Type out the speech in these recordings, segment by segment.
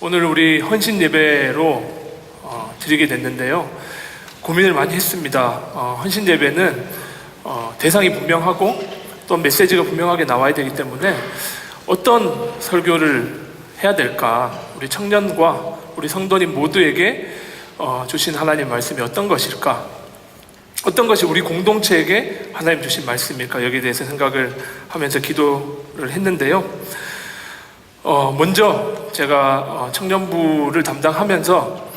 오늘 우리 헌신 예배로 드리게 됐는데요. 고민을 많이 했습니다. 헌신 예배는 대상이 분명하고 또 메시지가 분명하게 나와야 되기 때문에 어떤 설교를 해야 될까? 우리 청년과 우리 성도님 모두에게 주신 하나님 말씀이 어떤 것일까? 어떤 것이 우리 공동체에게 하나님 주신 말씀일까? 여기에 대해서 생각을 하면서 기도를 했는데요. 먼저 제가 청년부를 담당하면서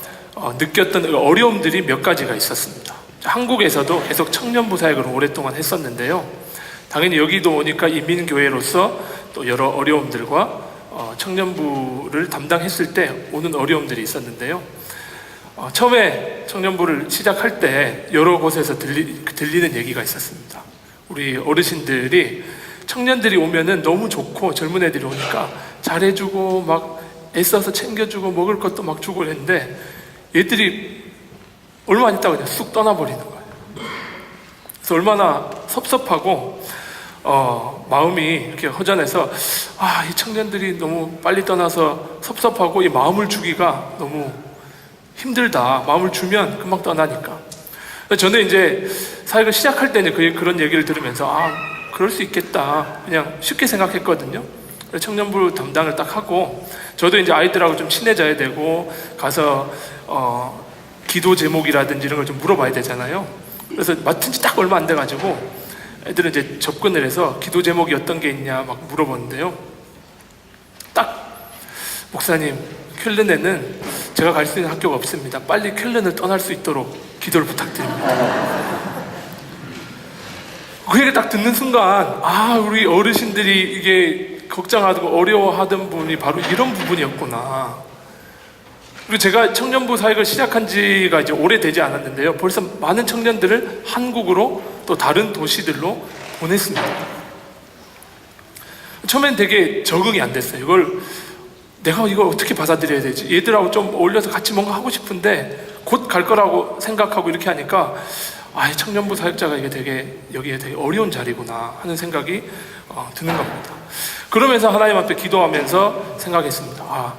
느꼈던 어려움들이 몇 가지가 있었습니다. 한국에서도 계속 청년부 사역을 오랫동안 했었는데요. 당연히 여기도 오니까 이민교회로서 또 여러 어려움들과 청년부를 담당했을 때 오는 어려움들이 있었는데요. 처음에 청년부를 시작할 때 여러 곳에서 들리는 얘기가 있었습니다. 우리 어르신들이 청년들이 오면은 너무 좋고 젊은 애들이 오니까 잘해주고 막 애써서 챙겨주고 먹을 것도 막 주고 했는데 얘들이 얼마 안 있다가 그냥 쑥 떠나버리는 거예요. 그래서 얼마나 섭섭하고 마음이 이렇게 허전해서 이 청년들이 너무 빨리 떠나서 섭섭하고 이 마음을 주기가 너무 힘들다. 마음을 주면 금방 떠나니까. 저는 이제 사역을 시작할 때는 그런 얘기를 들으면서 그럴 수 있겠다. 그냥 쉽게 생각했거든요. 청년부 담당을 딱 하고 저도 이제 아이들하고 좀 친해져야 되고 가서 기도 제목이라든지 이런 걸 좀 물어봐야 되잖아요. 그래서 맡은 지 딱 얼마 안 돼가지고 애들은 이제 접근을 해서 기도 제목이 어떤 게 있냐 막 물어보는데요. 딱 목사님 쾰른에는 제가 갈 수 있는 학교가 없습니다. 빨리 쾰른을 떠날 수 있도록 기도를 부탁드립니다. 그 얘기 딱 듣는 순간 우리 어르신들이 이게 걱정하고 어려워하던 부분이 바로 이런 부분이었구나. 그리고 제가 청년부 사역을 시작한 지가 이제 오래되지 않았는데요. 벌써 많은 청년들을 한국으로 또 다른 도시들로 보냈습니다. 처음엔 되게 적응이 안 됐어요. 내가 이걸 어떻게 받아들여야 되지? 얘들하고 좀 어울려서 같이 뭔가 하고 싶은데 곧 갈 거라고 생각하고 이렇게 하니까 청년부 사역자가 여기에 되게 어려운 자리구나 하는 생각이 드는 겁니다. 그러면서 하나님 앞에 기도하면서 생각했습니다.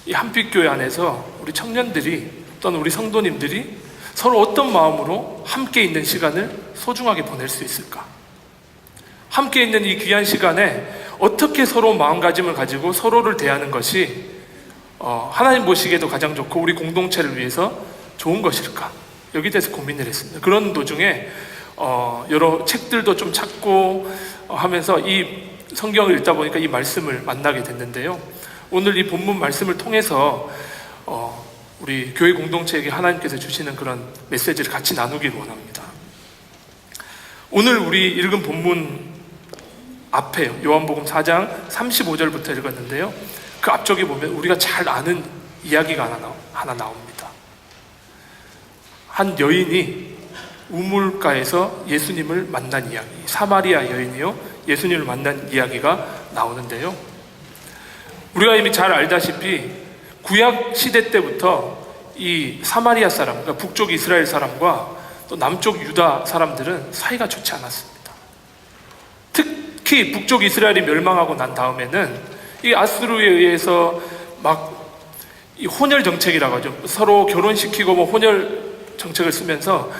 이 한빛교회 안에서 우리 청년들이 또는 우리 성도님들이 서로 어떤 마음으로 함께 있는 시간을 소중하게 보낼 수 있을까? 함께 있는 이 귀한 시간에 어떻게 서로 마음가짐을 가지고 서로를 대하는 것이 하나님 보시기에도 가장 좋고 우리 공동체를 위해서 좋은 것일까? 여기에 대해서 고민을 했습니다. 그런 도중에 여러 책들도 좀 찾고 하면서 이 성경을 읽다 보니까 이 말씀을 만나게 됐는데요. 오늘 이 본문 말씀을 통해서 우리 교회 공동체에게 하나님께서 주시는 그런 메시지를 같이 나누길 원합니다. 오늘 우리 읽은 본문 앞에 요한복음 4장 35절부터 읽었는데요. 그 앞쪽에 보면 우리가 잘 아는 이야기가 하나 나옵니다. 한 여인이 우물가에서 예수님을 만난 이야기, 사마리아 여인이요 예수님을 만난 이야기가 나오는데요. 우리가 이미 잘 알다시피 구약 시대 때부터 이 사마리아 사람, 그러니까 북쪽 이스라엘 사람과 또 남쪽 유다 사람들은 사이가 좋지 않았습니다. 특히 북쪽 이스라엘이 멸망하고 난 다음에는 이 아수르에 의해서 막 이 혼혈 정책이라고 하죠. 서로 결혼시키고 혼혈 정책을 쓰면서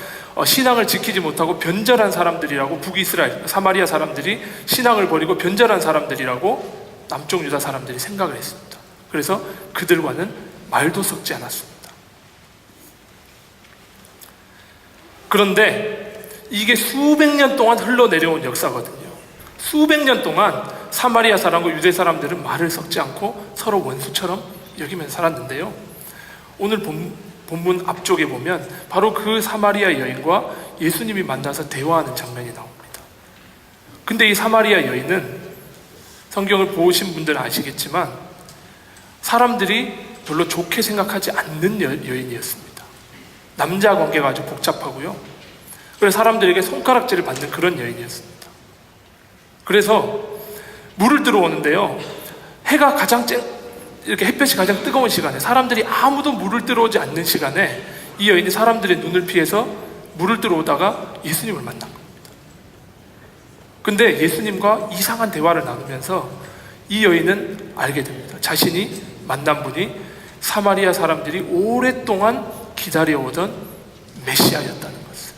신앙을 지키지 못하고 변절한 사람들이라고 북이스라엘, 사마리아 사람들이 신앙을 버리고 변절한 사람들이라고 남쪽 유다 사람들이 생각을 했습니다. 그래서 그들과는 말도 섞지 않았습니다. 그런데 이게 수백 년 동안 흘러내려온 역사거든요. 수백 년 동안 사마리아 사람과 유대 사람들은 말을 섞지 않고 서로 원수처럼 여기면서 살았는데요. 오늘 본문 앞쪽에 보면 바로 그 사마리아 여인과 예수님이 만나서 대화하는 장면이 나옵니다. 근데 이 사마리아 여인은 성경을 보신 분들은 아시겠지만 사람들이 별로 좋게 생각하지 않는 여인이었습니다. 남자 관계가 아주 복잡하고요. 그래서 사람들에게 손가락질을 받는 그런 여인이었습니다. 그래서 물을 들어오는데요. 이렇게 햇볕이 가장 뜨거운 시간에 사람들이 아무도 물을 들어오지 않는 시간에 이 여인이 사람들의 눈을 피해서 물을 들어오다가 예수님을 만난 겁니다. 근데 예수님과 이상한 대화를 나누면서 이 여인은 알게 됩니다. 자신이 만난 분이 사마리아 사람들이 오랫동안 기다려오던 메시아였다는 것을,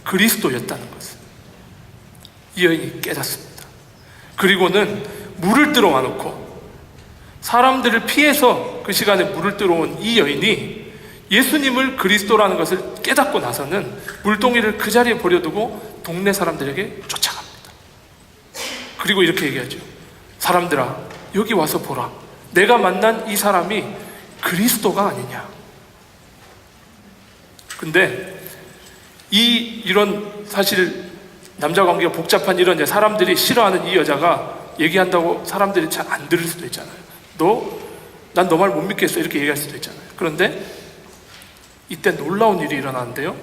그리스도였다는 것을 이 여인이 깨닫습니다. 그리고는 물을 들어와 놓고 사람들을 피해서 그 시간에 물을 들어온 이 여인이 예수님을 그리스도라는 것을 깨닫고 나서는 물동이를 그 자리에 버려두고 동네 사람들에게 쫓아갑니다. 그리고 이렇게 얘기하죠. 사람들아, 여기 와서 보라. 내가 만난 이 사람이 그리스도가 아니냐. 근데 이런 사실 남자 관계가 복잡한 이런 사람들이 싫어하는 이 여자가 얘기한다고 사람들이 잘 안 들을 수도 있잖아요. 난 너 말 못 믿겠어, 이렇게 얘기할 수도 있잖아요. 그런데 이때 놀라운 일이 일어나는데요,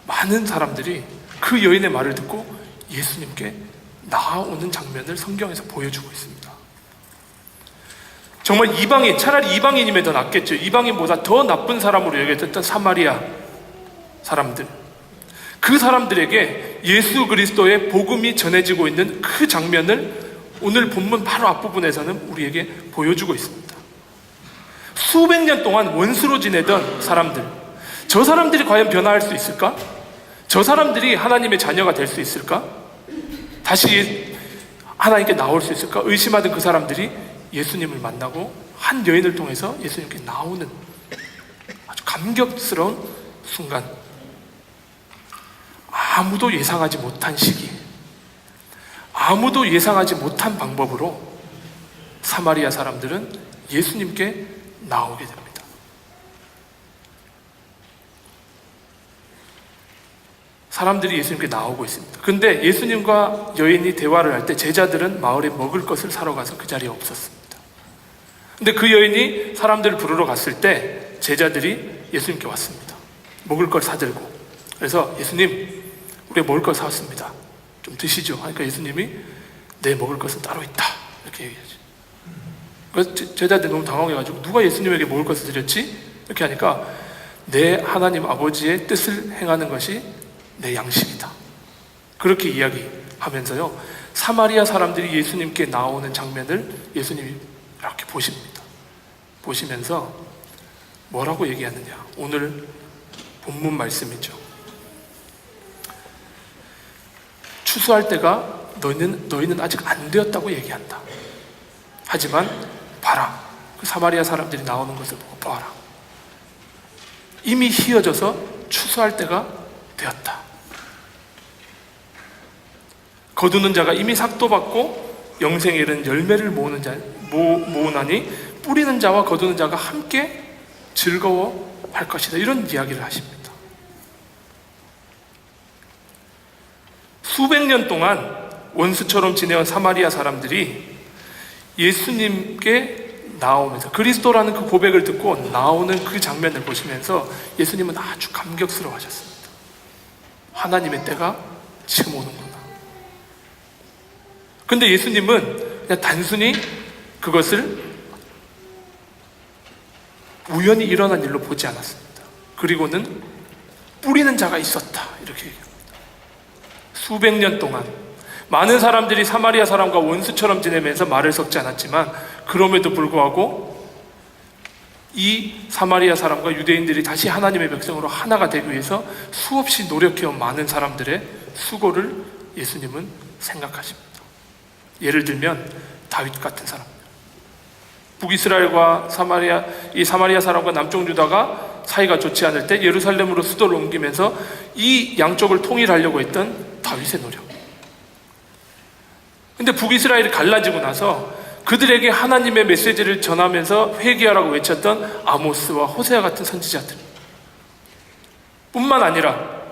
많은 사람들이 그 여인의 말을 듣고 예수님께 나아오는 장면을 성경에서 보여주고 있습니다. 정말 차라리 이방인이면 더 낫겠죠. 이방인보다 더 나쁜 사람으로 여겨졌던 사마리아 사람들, 그 사람들에게 예수 그리스도의 복음이 전해지고 있는 그 장면을 오늘 본문 바로 앞부분에서는 우리에게 보여주고 있습니다. 수백 년 동안 원수로 지내던 사람들, 저 사람들이 과연 변화할 수 있을까? 저 사람들이 하나님의 자녀가 될 수 있을까? 다시 하나님께 나올 수 있을까? 의심하던 그 사람들이 예수님을 만나고 한 여인을 통해서 예수님께 나오는 아주 감격스러운 순간, 아무도 예상하지 못한 시기, 아무도 예상하지 못한 방법으로 사마리아 사람들은 예수님께 나오게 됩니다. 사람들이 예수님께 나오고 있습니다. 근데 예수님과 여인이 대화를 할 때 제자들은 마을에 먹을 것을 사러 가서 그 자리에 없었습니다. 근데 그 여인이 사람들을 부르러 갔을 때 제자들이 예수님께 왔습니다. 먹을 걸 사들고. 그래서 예수님, 우리 먹을 걸 사왔습니다. 좀 드시죠. 하니까 예수님이 내 먹을 것은 따로 있다, 이렇게 얘기하죠. 그래서 제자들이 너무 당황해가지고 누가 예수님에게 먹을 것을 드렸지? 이렇게 하니까 내 하나님 아버지의 뜻을 행하는 것이 내 양식이다, 그렇게 이야기하면서요, 사마리아 사람들이 예수님께 나오는 장면을 예수님이 이렇게 보십니다. 보시면서 뭐라고 얘기하느냐, 오늘 본문 말씀이죠. 추수할 때가 너희는 아직 안 되었다고 얘기한다. 하지만 봐라, 그 사마리아 사람들이 나오는 것을 보고 봐라, 이미 휘어져서 추수할 때가 되었다. 거두는 자가 이미 삭도 받고 영생에 이른 열매를 모으나니 뿌리는 자와 거두는 자가 함께 즐거워할 것이다, 이런 이야기를 하십니다. 수백 년 동안 원수처럼 지내온 사마리아 사람들이 예수님께 나오면서 그리스도라는 그 고백을 듣고 나오는 그 장면을 보시면서 예수님은 아주 감격스러워 하셨습니다. 하나님의 때가 지금 오는구나. 근데 예수님은 그냥 단순히 그것을 우연히 일어난 일로 보지 않았습니다. 그리고는 뿌리는 자가 있었다, 이렇게 얘기합니다. 수백 년 동안 많은 사람들이 사마리아 사람과 원수처럼 지내면서 말을 섞지 않았지만, 그럼에도 불구하고 이 사마리아 사람과 유대인들이 다시 하나님의 백성으로 하나가 되기 위해서 수없이 노력해온 많은 사람들의 수고를 예수님은 생각하십니다. 예를 들면 다윗 같은 사람, 북이스라엘과 사마리아 사람과 남쪽 유다가 사이가 좋지 않을 때 예루살렘으로 수도를 옮기면서 이 양쪽을 통일하려고 했던 다윗의 노력. 근데 북이스라엘이 갈라지고 나서 그들에게 하나님의 메시지를 전하면서 회개하라고 외쳤던 아모스와 호세아 같은 선지자들 뿐만 아니라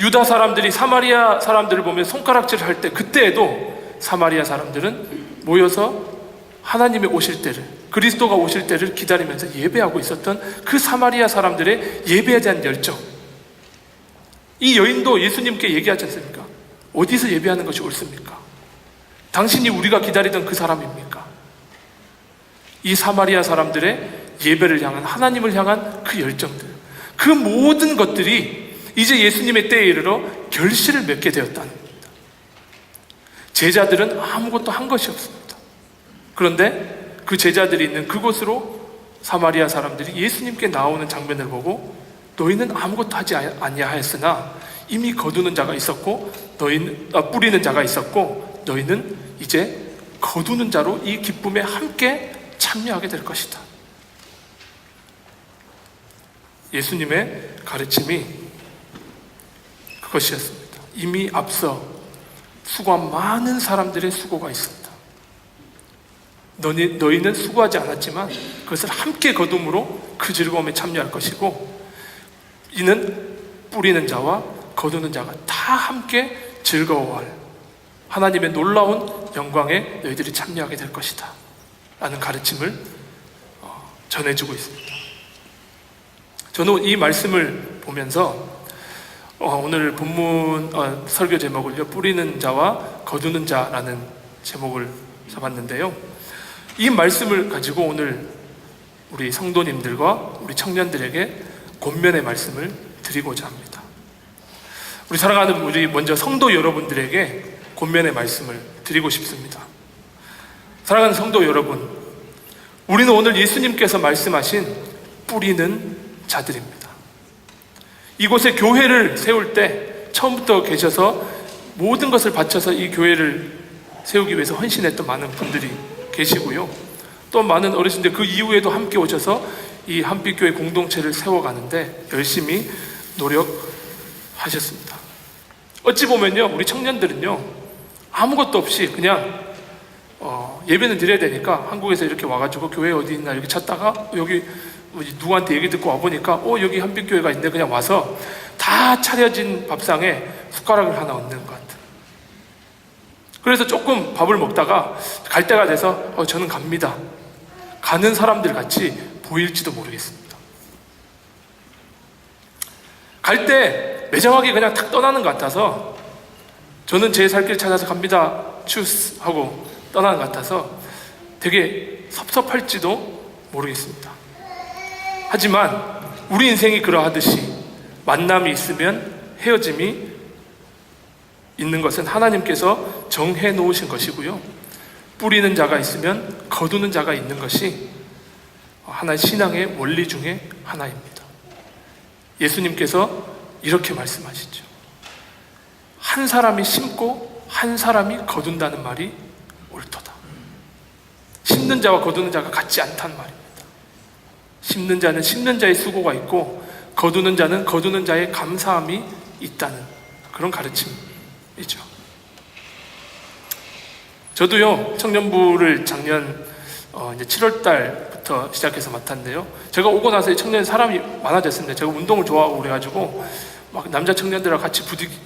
유다 사람들이 사마리아 사람들을 보면 손가락질을 할 때, 그때에도 사마리아 사람들은 모여서 하나님의 오실 때를, 그리스도가 오실 때를 기다리면서 예배하고 있었던 그 사마리아 사람들의 예배에 대한 열정. 이 여인도 예수님께 얘기하지 않습니까? 어디서 예배하는 것이 옳습니까? 당신이 우리가 기다리던 그 사람입니까? 이 사마리아 사람들의 예배를 향한, 하나님을 향한 그 열정들, 그 모든 것들이 이제 예수님의 때에 이르러 결실을 맺게 되었다는 겁니다. 제자들은 아무것도 한 것이 없습니다. 그런데 그 제자들이 있는 그곳으로 사마리아 사람들이 예수님께 나오는 장면을 보고 너희는 아무것도 하지 아니하였으나 이미 거두는 자가 있었고 뿌리는 자가 있었고 너희는 이제 거두는 자로 이 기쁨에 함께 참여하게 될 것이다. 예수님의 가르침이 그것이었습니다. 이미 앞서 수고한 많은 사람들의 수고가 있었다. 너희는 수고하지 않았지만 그것을 함께 거둠으로 그 즐거움에 참여할 것이고 이는 뿌리는 자와 거두는 자가 다 함께 즐거워할 하나님의 놀라운 영광에 너희들이 참여하게 될 것이다 라는 가르침을 전해주고 있습니다. 저는 이 말씀을 보면서 오늘 본문 설교 제목을요, 뿌리는 자와 거두는 자라는 제목을 잡았는데요, 이 말씀을 가지고 오늘 우리 성도님들과 우리 청년들에게 권면의 말씀을 드리고자 합니다. 우리 사랑하는 우리 먼저 성도 여러분들에게 권면의 말씀을 드리고 싶습니다. 사랑하는 성도 여러분, 우리는 오늘 예수님께서 말씀하신 뿌리는 자들입니다. 이곳에 교회를 세울 때 처음부터 계셔서 모든 것을 바쳐서 이 교회를 세우기 위해서 헌신했던 많은 분들이 계시고요, 또 많은 어르신들 그 이후에도 함께 오셔서 이 한빛교회 공동체를 세워가는데 열심히 노력하셨습니다. 어찌 보면요, 우리 청년들은요 아무것도 없이 그냥 예배는 드려야 되니까 한국에서 이렇게 와가지고 교회 어디 있나 이렇게 찾다가 여기 누구한테 얘기 듣고 와보니까 여기 한빛교회가 있는데 그냥 와서 다 차려진 밥상에 숟가락을 하나 얹는 것 같아요. 그래서 조금 밥을 먹다가 갈 때가 돼서 저는 갑니다. 가는 사람들 같이 보일지도 모르겠습니다. 갈 때 매정하게 그냥 탁 떠나는 것 같아서 저는 제 살 길 찾아서 갑니다. 추스 하고 떠나는 것 같아서 되게 섭섭할지도 모르겠습니다. 하지만 우리 인생이 그러하듯이 만남이 있으면 헤어짐이 있는 것은 하나님께서 정해 놓으신 것이고요, 뿌리는 자가 있으면 거두는 자가 있는 것이 하나의 신앙의 원리 중에 하나입니다. 예수님께서 이렇게 말씀하시죠. 한 사람이 심고 한 사람이 거둔다는 말이 옳도다. 심는 자와 거두는 자가 같지 않다는 말입니다. 심는 자는 심는 자의 수고가 있고 거두는 자는 거두는 자의 감사함이 있다는 그런 가르침이죠. 저도요, 청년부를 작년 이제 7월 달부터 시작해서 맡았는데요, 제가 오고 나서 청년 사람이 많아졌습니다. 제가 운동을 좋아하고 그래가지고 막 남자 청년들하고 같이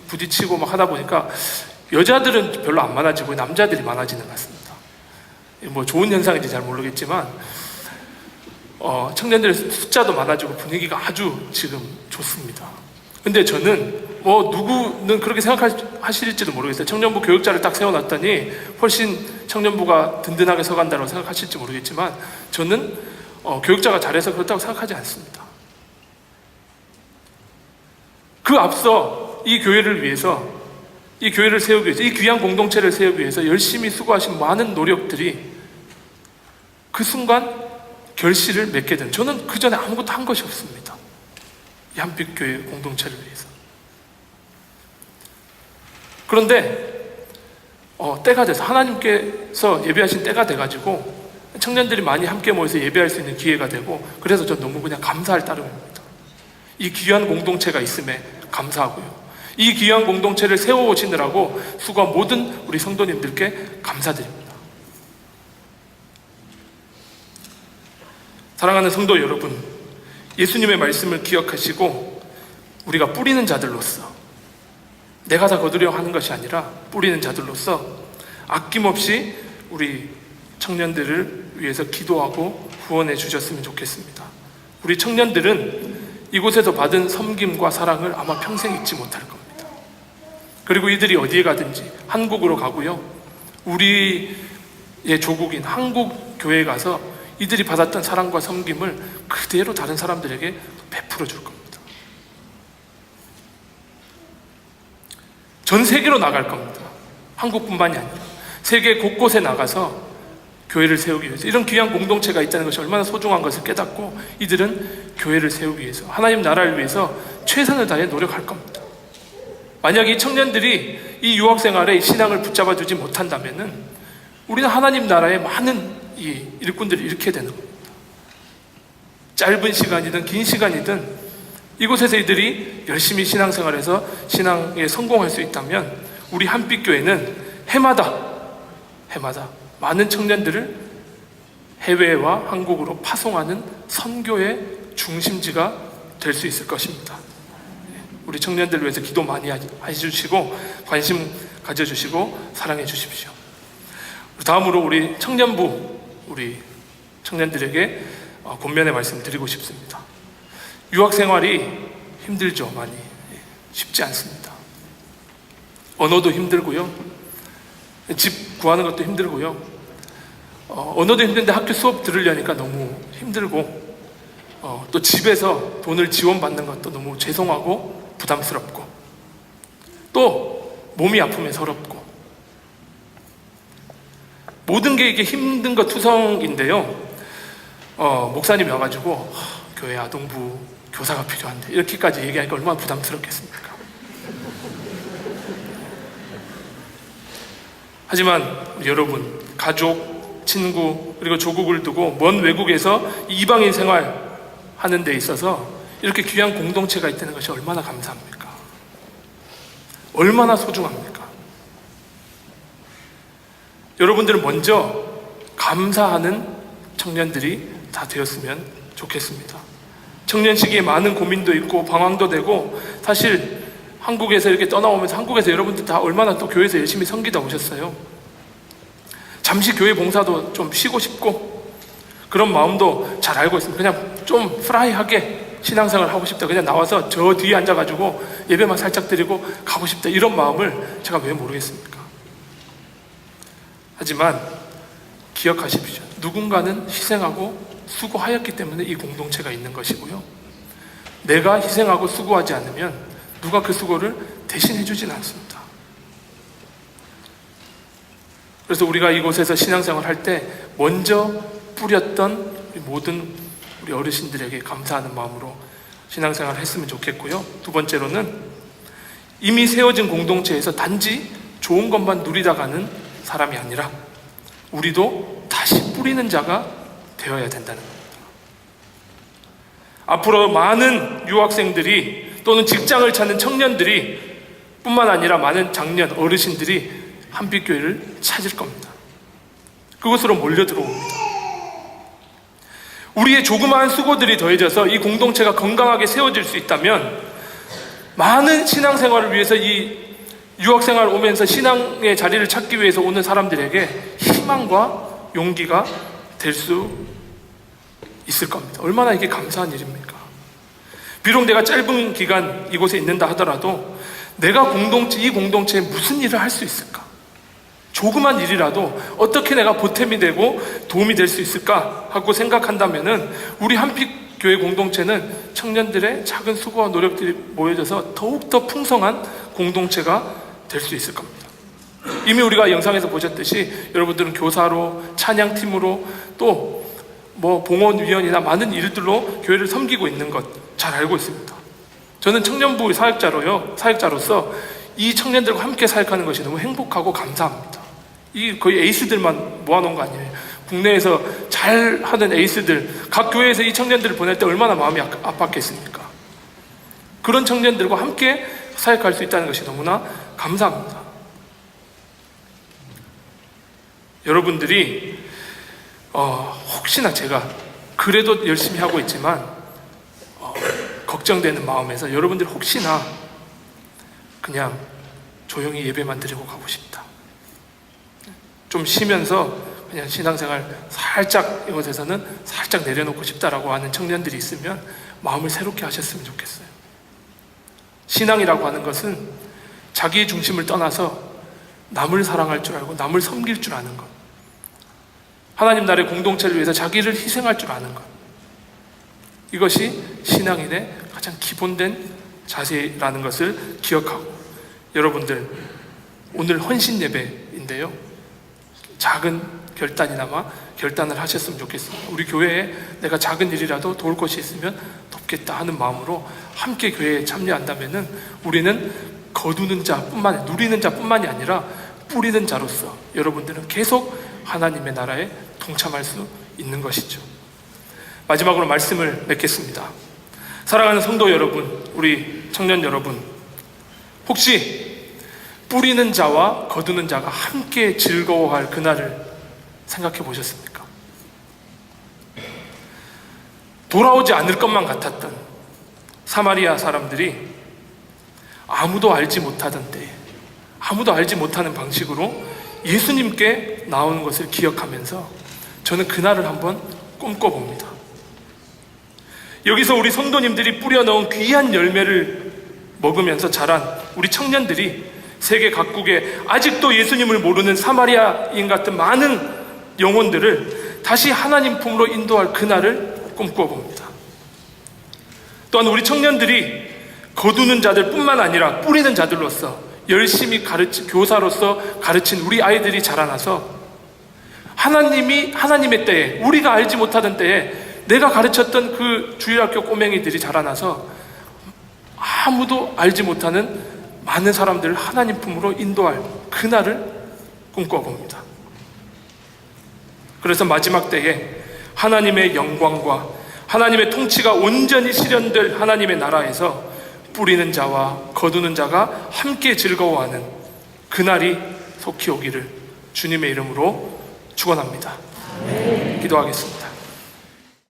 부딪히고 막 하다 보니까 여자들은 별로 안 많아지고 남자들이 많아지는 것 같습니다. 뭐 좋은 현상인지 잘 모르겠지만 청년들 숫자도 많아지고 분위기가 아주 지금 좋습니다. 근데 저는 누구는 그렇게 생각하실지도 모르겠어요. 청년부 교육자를 딱 세워놨더니 훨씬 청년부가 든든하게 서간다고 생각하실지 모르겠지만 저는 교육자가 잘해서 그렇다고 생각하지 않습니다. 그 앞서 이 교회를 위해서, 이 교회를 세우기 위해서, 이 귀한 공동체를 세우기 위해서 열심히 수고하신 많은 노력들이 그 순간 결실을 맺게 된, 저는 그 전에 아무것도 한 것이 없습니다. 이 한빛교회 공동체를 위해서. 그런데 때가 돼서 하나님께서 예배하신 때가 돼가지고 청년들이 많이 함께 모여서 예배할 수 있는 기회가 되고, 그래서 전 너무 그냥 감사할 따름입니다. 이 귀한 공동체가 있음에 감사하고요, 이 귀한 공동체를 세워오시느라고 수고한 모든 우리 성도님들께 감사드립니다. 사랑하는 성도 여러분, 예수님의 말씀을 기억하시고 우리가 뿌리는 자들로서, 내가 다 거두려 하는 것이 아니라 뿌리는 자들로서 아낌없이 우리 청년들을 위해서 기도하고 후원해 주셨으면 좋겠습니다. 우리 청년들은 이곳에서 받은 섬김과 사랑을 아마 평생 잊지 못할 겁니다. 그리고 이들이 어디에 가든지 한국으로 가고요, 우리의 조국인 한국 교회에 가서 이들이 받았던 사랑과 섬김을 그대로 다른 사람들에게 베풀어 줄 겁니다. 전 세계로 나갈 겁니다. 한국뿐만이 아니라 세계 곳곳에 나가서 교회를 세우기 위해서, 이런 귀한 공동체가 있다는 것이 얼마나 소중한 것을 깨닫고 이들은 교회를 세우기 위해서, 하나님 나라를 위해서 최선을 다해 노력할 겁니다. 만약 이 청년들이 이 유학생활에 신앙을 붙잡아 주지 못한다면은 우리는 하나님 나라에 많은 이 일꾼들을 잃게 되는 겁니다. 짧은 시간이든 긴 시간이든 이곳에서 이들이 열심히 신앙생활에서 신앙에 성공할 수 있다면 우리 한빛교회는 해마다 많은 청년들을 해외와 한국으로 파송하는 선교의 중심지가 될 수 있을 것입니다. 우리 청년들 위해서 기도 많이 해주시고 관심 가져주시고 사랑해 주십시오. 다음으로 우리 청년부, 우리 청년들에게 권면의 말씀 드리고 싶습니다. 유학생활이 힘들죠. 많이 쉽지 않습니다. 언어도 힘들고요, 집 구하는 것도 힘들고요, 언어도 힘든데 학교 수업 들으려니까 너무 힘들고, 또 집에서 돈을 지원받는 것도 너무 죄송하고 부담스럽고, 또 몸이 아프면 서럽고, 모든 게 이게 힘든 것 투성인데요. 목사님이 와가지고 교회 아동부 교사가 필요한데 이렇게까지 얘기하니까 얼마나 부담스럽겠습니까? 하지만 여러분, 가족, 친구, 그리고 조국을 두고 먼 외국에서 이방인 생활하는 데 있어서 이렇게 귀한 공동체가 있다는 것이 얼마나 감사합니까? 얼마나 소중합니까? 여러분들은 먼저 감사하는 청년들이 다 되었으면 좋겠습니다. 청년 시기에 많은 고민도 있고 방황도 되고, 사실 한국에서 이렇게 떠나오면서 한국에서 여러분들 다 얼마나 또 교회에서 열심히 섬기다 오셨어요. 잠시 교회 봉사도 좀 쉬고 싶고 그런 마음도 잘 알고 있습니다. 그냥 좀 프라이하게 신앙생활 하고 싶다, 그냥 나와서 저 뒤에 앉아가지고 예배만 살짝 드리고 가고 싶다, 이런 마음을 제가 왜 모르겠습니까? 하지만 기억하십시오. 누군가는 희생하고 수고하였기 때문에 이 공동체가 있는 것이고요, 내가 희생하고 수고하지 않으면 누가 그 수고를 대신해 주진 않습니다. 그래서 우리가 이곳에서 신앙생활 할 때 먼저 뿌렸던 모든 우리 어르신들에게 감사하는 마음으로 신앙생활을 했으면 좋겠고요, 두 번째로는 이미 세워진 공동체에서 단지 좋은 것만 누리다 가는 사람이 아니라 우리도 다시 뿌리는 자가 되어야 된다는 겁니다. 앞으로 많은 유학생들이 또는 직장을 찾는 청년들이 뿐만 아니라 많은 장년, 어르신들이 한빛교회를 찾을 겁니다. 그곳으로 몰려들어옵니다. 우리의 조그마한 수고들이 더해져서 이 공동체가 건강하게 세워질 수 있다면 많은 신앙생활을 위해서 이 유학생활 오면서 신앙의 자리를 찾기 위해서 오는 사람들에게 희망과 용기가 될 수 있을 겁니다. 얼마나 이게 감사한 일입니까? 비록 내가 짧은 기간 이곳에 있는다 하더라도 내가 이 공동체에 무슨 일을 할 수 있을까? 조그만 일이라도 어떻게 내가 보탬이 되고 도움이 될 수 있을까 하고 생각한다면은 우리 한빛교회 공동체는 청년들의 작은 수고와 노력들이 모여져서 더욱더 풍성한 공동체가 될 수 있을 겁니다. 이미 우리가 영상에서 보셨듯이 여러분들은 교사로, 찬양팀으로, 또 봉헌위원이나 많은 일들로 교회를 섬기고 있는 것 잘 알고 있습니다. 저는 청년부 사역자로서 이 청년들과 함께 사역하는 것이 너무 행복하고 감사합니다. 이 거의 에이스들만 모아놓은 거 아니에요. 국내에서 잘하는 에이스들, 각 교회에서 이 청년들을 보낼 때 얼마나 마음이 아팠겠습니까? 그런 청년들과 함께 사역할 수 있다는 것이 너무나 감사합니다. 여러분들이 혹시나 제가 그래도 열심히 하고 있지만 걱정되는 마음에서 여러분들 혹시나 그냥 조용히 예배만 드리고 가고 싶다, 좀 쉬면서 그냥 신앙생활 살짝 이곳에서는 살짝 내려놓고 싶다라고 하는 청년들이 있으면 마음을 새롭게 하셨으면 좋겠어요. 신앙이라고 하는 것은 자기 중심을 떠나서 남을 사랑할 줄 알고 남을 섬길 줄 아는 것, 하나님 나라의 공동체를 위해서 자기를 희생할 줄 아는 것, 이것이 신앙인의 가장 기본된 자세라는 것을 기억하고, 여러분들 오늘 헌신 예배인데요, 작은 결단이나마 결단을 하셨으면 좋겠습니다. 우리 교회에 내가 작은 일이라도 도울 것이 있으면 돕겠다 하는 마음으로 함께 교회에 참여한다면은 우리는 거두는 자뿐만, 누리는 자뿐만이 아니라 뿌리는 자로서 여러분들은 계속 하나님의 나라에 동참할 수 있는 것이죠. 마지막으로 말씀을 맺겠습니다. 사랑하는 성도 여러분, 우리 청년 여러분, 혹시 뿌리는 자와 거두는 자가 함께 즐거워할 그날을 생각해 보셨습니까? 돌아오지 않을 것만 같았던 사마리아 사람들이 아무도 알지 못하던 때에, 아무도 알지 못하는 방식으로 예수님께 나오는 것을 기억하면서 저는 그날을 한번 꿈꿔봅니다. 여기서 우리 성도님들이 뿌려놓은 귀한 열매를 먹으면서 자란 우리 청년들이 세계 각국에 아직도 예수님을 모르는 사마리아인 같은 많은 영혼들을 다시 하나님 품으로 인도할 그날을 꿈꿔봅니다. 또한 우리 청년들이 거두는 자들 뿐만 아니라 뿌리는 자들로서 열심히 교사로서 가르친 우리 아이들이 자라나서 하나님의 때에, 우리가 알지 못하던 때에 내가 가르쳤던 그 주일학교 꼬맹이들이 자라나서 아무도 알지 못하는 많은 사람들을 하나님 품으로 인도할 그날을 꿈꿔봅니다. 그래서 마지막 때에 하나님의 영광과 하나님의 통치가 온전히 실현될 하나님의 나라에서 뿌리는 자와 거두는 자가 함께 즐거워하는 그날이 속히 오기를 주님의 이름으로 축원합니다. 기도하겠습니다.